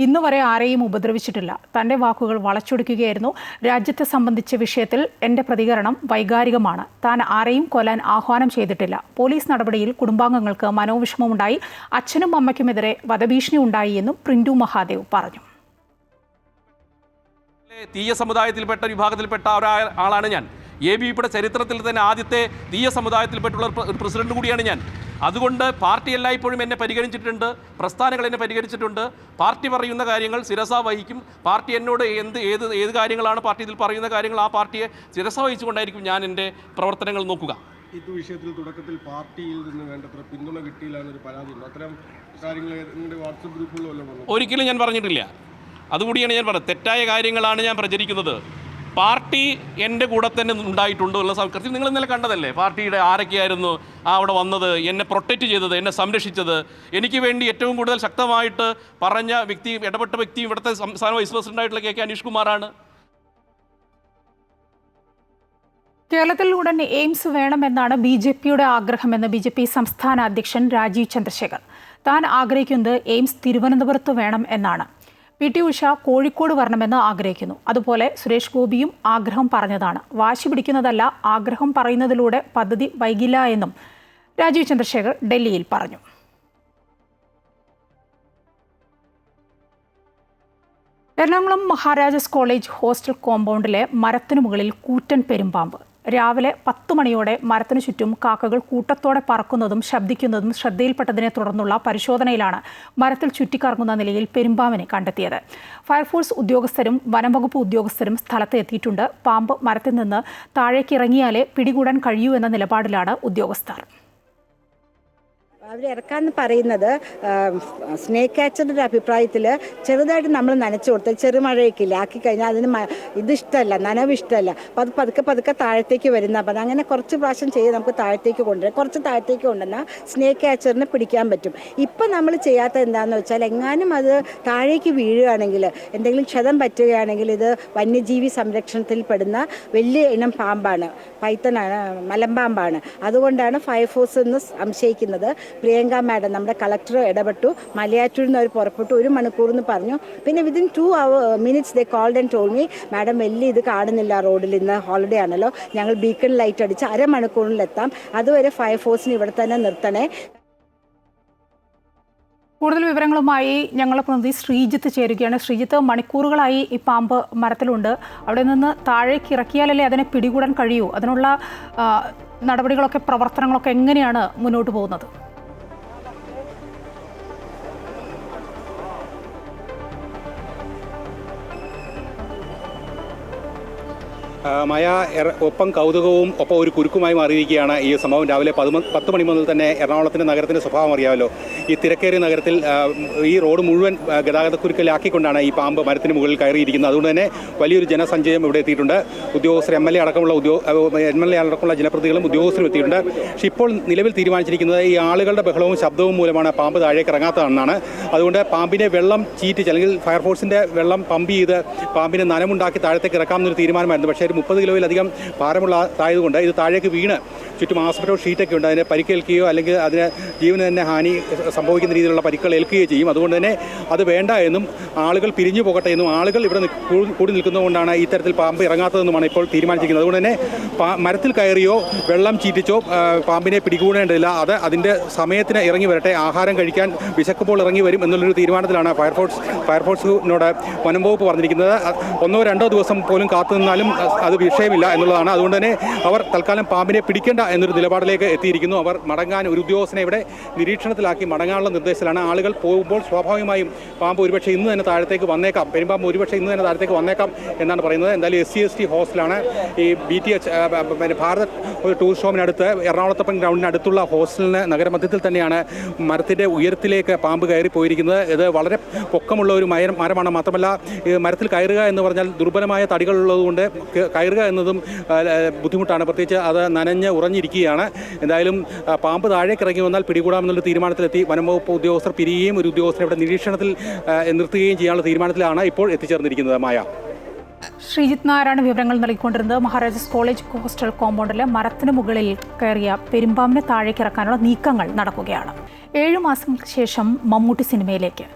ഇന്നുവരെ ആരെയും ഉപദ്രവിച്ചിട്ടില്ല. തന്റെ വാക്കുകൾ വളച്ചൊടിക്കുകയായിരുന്നു. രാജ്യത്തെ സംബന്ധിച്ച വിഷയത്തിൽ എന്റെ പ്രതികരണം വൈകാരികമാണ്. താൻ ആരെയും കൊല്ലാൻ ആഹ്വാനം ചെയ്തിട്ടില്ല. പോലീസ് നടപടിയിൽ കുടുംബാംഗങ്ങൾക്ക് മനോവിഷമമുണ്ടായി. അച്ഛനും അമ്മയ്ക്കുമെതിരെ വധഭീഷണി ഉണ്ടായി എന്നും പ്രിന്റു മഹാദേവ് പറഞ്ഞു. തീയ സമുദായത്തിൽപ്പെട്ട വിഭാഗത്തിൽപ്പെട്ട ഒരാളാണ് ഞാൻ. ABPയുടെ ചരിത്രത്തിൽ തന്നെ ആദ്യത്തെ തീയ സമുദായത്തിൽപ്പെട്ടുള്ള ഒരു പ്രസിഡന്റ് കൂടിയാണ് ഞാൻ. അതുകൊണ്ട് പാർട്ടി എല്ലായ്പ്പോഴും എന്നെ പരിഗണിച്ചിട്ടുണ്ട്, പ്രസ്ഥാനങ്ങൾ എന്നെ പരിഗണിച്ചിട്ടുണ്ട്. പാർട്ടി പറയുന്ന കാര്യങ്ങൾ ശിരസ വഹിക്കും. പാർട്ടി എന്നോട് ഏത് കാര്യങ്ങളാണ് പാർട്ടി ഇതിൽ പറയുന്ന കാര്യങ്ങൾ, ആ പാർട്ടിയെ ശിരസ വഹിച്ചുകൊണ്ടായിരിക്കും ഞാൻ എൻ്റെ പ്രവർത്തനങ്ങൾ നോക്കുക. ഇത് വിഷയത്തിൽ തുടക്കത്തിൽ പാർട്ടിയിൽ നിന്ന് വേണ്ടത്ര പിന്തുണ കിട്ടിയില്ല എന്നൊരു പരാതിയുണ്ട്. അത്തരം കാര്യങ്ങൾ വാട്സപ്പ് ഗ്രൂപ്പുകളിലോ ഒരിക്കലും ഞാൻ പറഞ്ഞിട്ടില്ല. അതുകൂടിയാണ് ഞാൻ പറഞ്ഞത്. തെറ്റായ കാര്യങ്ങളാണ് ഞാൻ പ്രചരിക്കുന്നത്. പാർട്ടി എൻ്റെ കൂടെ തന്നെ ഉണ്ടായിട്ടുണ്ട് ഉള്ള സൗകര്യം നിങ്ങൾ ഇന്നലെ കണ്ടതല്ലേ. പാർട്ടിയുടെ ആരൊക്കെയായിരുന്നു അവിടെ വന്നത്, എന്നെ പ്രൊട്ടക്റ്റ് ചെയ്തത്, എന്നെ സംരക്ഷിച്ചത്. എനിക്ക് വേണ്ടി ഏറ്റവും കൂടുതൽ ശക്തമായിട്ട് പറഞ്ഞ വ്യക്തിയും ഇടപെട്ട വ്യക്തിയും ഇവിടുത്തെ സംസ്ഥാന വൈസ് പ്രസിഡന്റായിട്ടുള്ള KK അനീഷ് കുമാറാണ്. കേരളത്തിൽ ഉടൻ എയിംസ് വേണമെന്നാണ് BJPയുടെ ആഗ്രഹമെന്ന് BJP സംസ്ഥാന അധ്യക്ഷൻ രാജീവ് ചന്ദ്രശേഖർ. താൻ ആഗ്രഹിക്കുന്നത് എയിംസ് തിരുവനന്തപുരത്ത് വേണം എന്നാണ്. PT ഉഷ കോഴിക്കോട് വരണമെന്ന് ആഗ്രഹിക്കുന്നു. അതുപോലെ സുരേഷ് ഗോപിയും ആഗ്രഹം പറഞ്ഞതാണ്. വാശി പിടിക്കുന്നതല്ല, ആഗ്രഹം പറയുന്നതിലൂടെ പദ്ധതി വൈകില്ല എന്നും രാജീവ് ചന്ദ്രശേഖർ ഡൽഹിയിൽ പറഞ്ഞു. എറണാകുളം മഹാരാജാസ് കോളേജ് ഹോസ്റ്റൽ കോമ്പൗണ്ടിലെ മരത്തിനു മുകളിൽ കൂറ്റൻ പെരുമ്പാമ്പ്. രാവിലെ 10 മണിയോടെ മരത്തിനു ചുറ്റും കാക്കകൾ കൂട്ടത്തോടെ പറക്കുന്നതും ശബ്ദിക്കുന്നതും ശ്രദ്ധയിൽപ്പെട്ടതിനെ തുടർന്നുള്ള പരിശോധനയിലാണ് മരത്തിൽ ചുറ്റിക്കറങ്ങുന്ന നിലയിൽ പെരുമ്പാമ്പിനെ കണ്ടെത്തിയത്. ഫയർഫോഴ്സ് ഉദ്യോഗസ്ഥരും വനംവകുപ്പ് ഉദ്യോഗസ്ഥരും സ്ഥലത്ത് എത്തിയിട്ടുണ്ട്. പാമ്പ് മരത്തിൽ നിന്ന് താഴേക്ക് ഇറങ്ങിയാലേ പിടികൂടാൻ കഴിയൂ എന്ന നിലപാടിലാണ് ഉദ്യോഗസ്ഥർ. അവർ ഇറക്കാമെന്ന് പറയുന്നത് സ്നേക്ക് ക്യാച്ചറിൻ്റെ അഭിപ്രായത്തിൽ ചെറുതായിട്ട് നമ്മൾ നനച്ചു കൊടുത്ത് ചെറുമഴയൊക്കെയില്ല ആക്കി കഴിഞ്ഞാൽ അതിന് ഇതിഷ്ടമല്ല, നനവ് ഇഷ്ടമല്ല. അപ്പോൾ അത് പതുക്കെ പതുക്കെ താഴത്തേക്ക് വരുന്ന അപ്പം അങ്ങനെ കുറച്ച് പ്രാവശ്യം ചെയ്ത് നമുക്ക് താഴത്തേക്ക് കൊണ്ടുവരാം. കുറച്ച് താഴത്തേക്ക് കൊണ്ടുവന്നാൽ സ്നേക്ക് ക്യാച്ചറിന് പിടിക്കാൻ പറ്റും. ഇപ്പം നമ്മൾ ചെയ്യാത്തത് എന്താണെന്ന് വെച്ചാൽ എങ്ങാനും അത് താഴേക്ക് വീഴുകയാണെങ്കിൽ എന്തെങ്കിലും ക്ഷതം പറ്റുകയാണെങ്കിൽ ഇത് വന്യജീവി സംരക്ഷണത്തിൽ പെടുന്ന വലിയ ഇനം പാമ്പാണ്, പൈത്തനാണ്, മലമ്പാമ്പാണ്. അതുകൊണ്ടാണ് ഫയർഫോഴ്സ് എന്ന് സംശയിക്കുന്നത്. പ്രിയങ്ക മാഡം നമ്മുടെ കളക്ടർ ഇടപെട്ടു, മലയാറ്റൂരിൽ നിന്ന് അവർ പുറപ്പെട്ടു, 1 മണിക്കൂർ എന്ന് പറഞ്ഞു. പിന്നെ within 2 minutes they called and told me, madam വലിയ ഇത് കാണുന്നില്ല റോഡിൽ, ഇന്ന് ഹോളിഡേ ആണല്ലോ, ഞങ്ങൾ ബീക്കൺ ലൈറ്റ് അടിച്ച് 1/2 മണിക്കൂറിലെത്താം, അതുവരെ ഫയർഫോഴ്സിന് ഇവിടെ തന്നെ നിർത്തണേ. കൂടുതൽ വിവരങ്ങളുമായി ഞങ്ങളുടെ പ്രതിനിധി ശ്രീജിത്ത് ചേരുകയാണ്. ശ്രീജിത്ത്, മണിക്കൂറുകളായി ഈ പാമ്പ് മരത്തിലുണ്ട്, അവിടെ നിന്ന് താഴേക്ക് ഇറക്കിയാലല്ലേ അതിനെ പിടികൂടാൻ കഴിയൂ? അതിനുള്ള നടപടികളൊക്കെ, പ്രവർത്തനങ്ങളൊക്കെ എങ്ങനെയാണ് മുന്നോട്ട് പോകുന്നത്? മയ ഒപ്പം കൗതുകവും ഒപ്പം ഒരു കുരുക്കുമായി മാറിയിരിക്കുകയാണ് ഈ സംഭവം. രാവിലെ 10 മണി മുതൽ തന്നെ എറണാകുളത്തിൻ്റെ നഗരത്തിൻ്റെ സ്വഭാവം അറിയാമല്ലോ. ഈ തിരക്കേറിയ നഗരത്തിൽ ഈ റോഡ് മുഴുവൻ ഗതാഗതക്കുരുക്കിലാക്കിക്കൊണ്ടാണ് ഈ പാമ്പ് മരത്തിന് മുകളിൽ കയറിയിരിക്കുന്നത്. അതുകൊണ്ട് തന്നെ വലിയൊരു ജനസഞ്ചയം ഇവിടെ എത്തിയിട്ടുണ്ട്. ഉദ്യോഗസ്ഥർ, എം എൽ എ അടക്കമുള്ള ജനപ്രതിനിധികളും ഉദ്യോഗസ്ഥരും എത്തിയിട്ടുണ്ട്. പക്ഷേ ഇപ്പോൾ നിലവിൽ തീരുമാനിച്ചിരിക്കുന്നത് ഈ ആളുകളുടെ ബഹളവും ശബ്ദവും മൂലമാണ് പാമ്പ് താഴേക്ക് ഇറങ്ങാത്തതെന്നാണ്. അതുകൊണ്ട് പാമ്പിനെ വെള്ളം ചീറ്റിച്ച്, അല്ലെങ്കിൽ ഫയർഫോഴ്സിൻ്റെ വെള്ളം പമ്പ് ചെയ്ത് പാമ്പിനെ നനമുണ്ടാക്കി താഴത്തേക്ക് ഇറക്കാമെന്നൊരു തീരുമാനമായിരുന്നു. പക്ഷേ 30 കിലോയിലധികം ഭാരമുള്ളതായതുകൊണ്ട് ഇത് താഴേക്ക് വീണ് ചുറ്റും ആസ്പെറ്റോ ഷീറ്റൊക്കെ ഉണ്ട്, അതിനെ പരിക്കേൽക്കുകയോ അല്ലെങ്കിൽ അതിന് ജീവന് തന്നെ ഹാനി സംഭവിക്കുന്ന രീതിയിലുള്ള പരിക്കുകൾ ഏൽക്കുകയോ ചെയ്യും. അതുകൊണ്ട് തന്നെ അത് വേണ്ട എന്നും ആളുകൾ പിരിഞ്ഞു പോകട്ടെ എന്നും ആളുകൾ ഇവിടെ കൂടി നിൽക്കുന്നതുകൊണ്ടാണ് ഇത്തരത്തിൽ പാമ്പ് ഇറങ്ങാത്തതെന്നുമാണ് ഇപ്പോൾ തീരുമാനിച്ചിരിക്കുന്നത്. അതുകൊണ്ട് തന്നെ മരത്തിൽ കയറിയോ വെള്ളം ചീറ്റിച്ചോ പാമ്പിനെ പിടികൂടേണ്ടതില്ല, അത് അതിൻ്റെ സമയത്തിന് ഇറങ്ങി വരട്ടെ, ആഹാരം കഴിക്കാൻ വിശക്കുമ്പോൾ ഇറങ്ങി വരും എന്നുള്ളൊരു തീരുമാനത്തിലാണ് ഫയർഫോഴ്സിനോട് വനം വകുപ്പ് പറഞ്ഞിരിക്കുന്നത്. 1-2 ദിവസം പോലും കാത്തു നിന്നാലും അത് വിഷയമില്ല എന്നുള്ളതാണ്. അതുകൊണ്ട് തന്നെ അവർ തൽക്കാലം പാമ്പിനെ പിടിക്കേണ്ട എന്നൊരു നിലപാടിലേക്ക് എത്തിയിരിക്കുന്നു. അവർ മടങ്ങാൻ, ഒരു ഉദ്യോഗസ്ഥനെ ഇവിടെ നിരീക്ഷണത്തിലാക്കി മടങ്ങാനുള്ള നിർദ്ദേശത്തിലാണ്. ആളുകൾ പോകുമ്പോൾ സ്വാഭാവികമായും പാമ്പ് ഒരുപക്ഷെ ഇന്ന് തന്നെ താഴത്തേക്ക് വന്നേക്കാം, പെരുമ്പാമ്പ് ഒരുപക്ഷെ ഇന്ന് തന്നെ താഴത്തേക്ക് വന്നേക്കാം എന്നാണ് പറയുന്നത്. എന്തായാലും SC/ST ഹോസ്റ്റലാണ് ഈ BTH ഭാരത് ടൂറിസ്റ്റ് ഹോമിനടുത്ത്, എറണാകുളത്തപ്പൻ ഗ്രൗണ്ടിനടുത്തുള്ള ഹോസ്റ്റലിന് നഗരമധ്യത്തിൽ തന്നെയാണ് മരത്തിൻ്റെ ഉയരത്തിലേക്ക് പാമ്പ് കയറി പോയിരിക്കുന്നത്. ഇത് വളരെ പൊക്കമുള്ള ഒരു മരമാണ്. മാത്രമല്ല മരത്തിൽ കയറുക എന്ന് പറഞ്ഞാൽ ദുർബലമായ തടികളുള്ളതുകൊണ്ട് കയറുക എന്നതും ബുദ്ധിമുട്ടാണ്, പ്രത്യേകിച്ച് അത് നനഞ്ഞ് ഉറഞ്ഞിരിക്കുകയാണ്. എന്തായാലും പാമ്പ് താഴേക്ക് ഇറങ്ങി വന്നാൽ പിടികൂടാമെന്നുള്ള തീരുമാനത്തിലെത്തി വനം വകുപ്പ് ഉദ്യോഗസ്ഥർ പിരിയുകയും ഒരു ഉദ്യോഗസ്ഥരെ ഇവിടെ നിരീക്ഷണത്തിൽ നിർത്തുകയും ചെയ്യാനുള്ള തീരുമാനത്തിലാണ് ഇപ്പോൾ എത്തിച്ചേർന്നിരിക്കുന്നത്. മായ. ശ്രീജിത്ത് നായരാണ് വിവരങ്ങൾ നൽകിക്കൊണ്ടിരുന്നത്. മഹാരാജാസ് കോളേജ് ഹോസ്റ്റൽ കോമ്പൗണ്ടിലെ മരത്തിന് മുകളിൽ കയറിയ പെരുമ്പാമ്പിനെ താഴേക്ക് ഇറക്കാനുള്ള നീക്കങ്ങൾ നടക്കുകയാണ്. 7 മാസങ്ങൾക്ക് ശേഷം മമ്മൂട്ടി സിനിമയിലേക്ക്.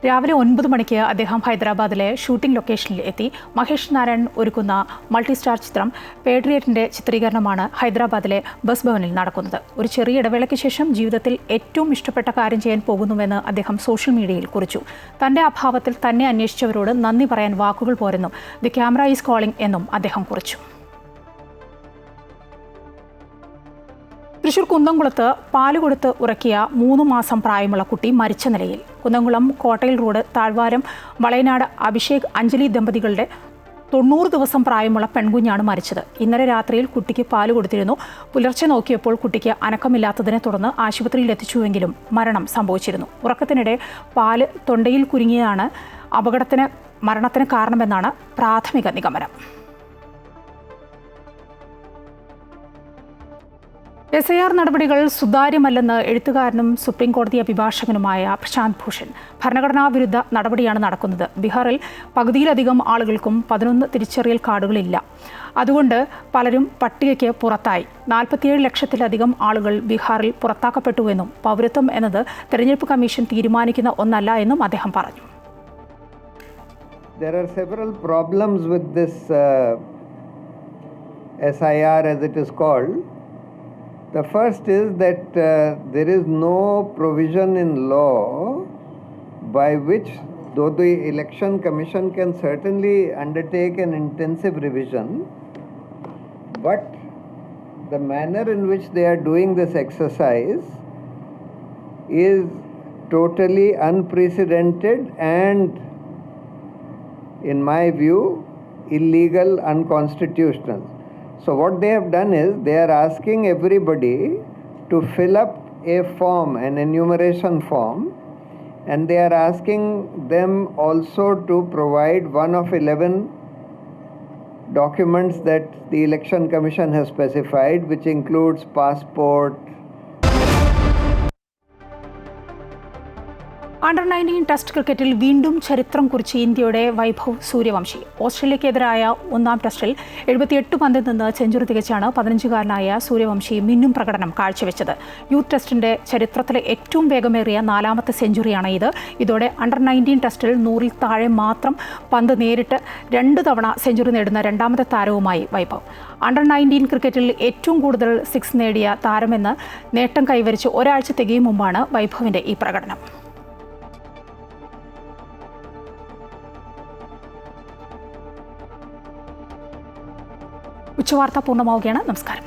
രാവിലെ 9 മണിക്ക് അദ്ദേഹം ഹൈദരാബാദിലെ ഷൂട്ടിംഗ് ലൊക്കേഷനിൽ എത്തി. മഹേഷ് നാരായൺ ഒരുക്കുന്ന മൾട്ടി സ്റ്റാർ ചിത്രം പേട്രിയറ്റിൻ്റെ ചിത്രീകരണമാണ് ഹൈദരാബാദിലെ ബസ് ഭവനിൽ നടക്കുന്നത്. ഒരു ചെറിയ ഇടവേളയ്ക്ക് ശേഷം ജീവിതത്തിൽ ഏറ്റവും ഇഷ്ടപ്പെട്ട കാര്യം ചെയ്യാൻ പോകുന്നുവെന്ന് അദ്ദേഹം സോഷ്യൽ മീഡിയയിൽ കുറിച്ചു. തൻ്റെ അഭാവത്തിൽ തന്നെ അന്വേഷിച്ചവരോട് നന്ദി പറയാൻ വാക്കുകൾ പോരെന്നും ദി ക്യാമറ ഈസ് കോളിംഗ് എന്നും അദ്ദേഹം കുറിച്ചു. തൃശൂർ കുന്നംകുളത്ത് പാല് കൊടുത്ത് ഉറക്കിയ 3 മാസം പ്രായമുള്ള കുട്ടി മരിച്ച നിലയിൽ. കുന്നംകുളം കോട്ടയിൽ റോഡ് താഴ്വാരം വളയനാട് അഭിഷേക് അഞ്ജലി ദമ്പതികളുടെ 90 ദിവസം പ്രായമുള്ള പെൺകുഞ്ഞാണ് മരിച്ചത്. ഇന്നലെ രാത്രിയിൽ കുട്ടിക്ക് പാല് കൊടുത്തിരുന്നു. പുലർച്ചെ നോക്കിയപ്പോൾ കുട്ടിക്ക് അനക്കമില്ലാത്തതിനെ തുടർന്ന് ആശുപത്രിയിൽ എത്തിച്ചുവെങ്കിലും മരണം സംഭവിച്ചിരുന്നു. ഉറക്കത്തിനിടെ പാല് തൊണ്ടയിൽ കുരുങ്ങിയതാണ് മരണത്തിന് കാരണമെന്നാണ് പ്രാഥമിക നിഗമനം. SIR നടപടികൾ സുതാര്യമല്ലെന്ന് എഴുത്തുകാരനും സുപ്രീം കോടതി അഭിഭാഷകനുമായ പ്രശാന്ത് ഭൂഷൺ. ഭരണഘടനാ വിരുദ്ധ നടപടിയാണ് നടക്കുന്നത്. ബീഹാറിൽ പകുതിയിലധികം ആളുകൾക്കും 11 തിരിച്ചറിയൽ കാർഡുകളില്ല. അതുകൊണ്ട് പലരും പട്ടികയ്ക്ക് പുറത്തായി. 47 ലക്ഷത്തിലധികം ആളുകൾ ബീഹാറിൽ പുറത്താക്കപ്പെട്ടുവെന്നും പൗരത്വം എന്നത് തെരഞ്ഞെടുപ്പ് കമ്മീഷൻ തീരുമാനിക്കുന്ന ഒന്നല്ല എന്നും അദ്ദേഹം പറഞ്ഞു. There are several problems with this SIR as it is called. The first is that there is no provision in law by which, though the Election Commission can certainly undertake an intensive revision, but the manner in which they are doing this exercise is totally unprecedented and, in my view, illegal, unconstitutional. So what they have done is they are asking everybody to fill up a form, an enumeration form, and they are asking them also to provide one of 11 documents that the Election Commission has specified, which includes passport. Under 19 test ക്രിക്കറ്റിൽ വീണ്ടും ചരിത്രം കുറിച്ച് ഇന്ത്യയുടെ വൈഭവ് സൂര്യവംശി. ഓസ്ട്രേലിയക്കെതിരായ ഒന്നാം ടെസ്റ്റിൽ 78 പന്തിൽ നിന്ന് century തികച്ചാണ് 15-കാരനായ Suryavanshi മിന്നും പ്രകടനം കാഴ്ചവെച്ചത്. യൂത്ത് ടെസ്റ്റിന്റെ ചരിത്രത്തിലെ ഏറ്റവും വേഗമേറിയ 4ാമത്തെ സെഞ്ചുറിയാണ് ഇത്. ഇതോടെ അണ്ടർ 19 ടെസ്റ്റിൽ 100-ൽ താഴെ മാത്രം പന്ത് നേരിട്ട് 2 തവണ സെഞ്ചുറി നേടുന്ന 2ാമത്തെ താരവുമായി വൈഭവ്. അണ്ടർ 19 ക്രിക്കറ്റിൽ ഏറ്റവും കൂടുതൽ 6 നേടിയ താരമെന്ന് നേട്ടം കൈവരിച്ച് ഒരാഴ്ച തികയും മുമ്പാണ് വൈഭവിന്റെ ഈ പ്രകടനം. ഉച്ചവാർത്ത പൂർണ്ണമാവുകയാണ്. നമസ്കാരം.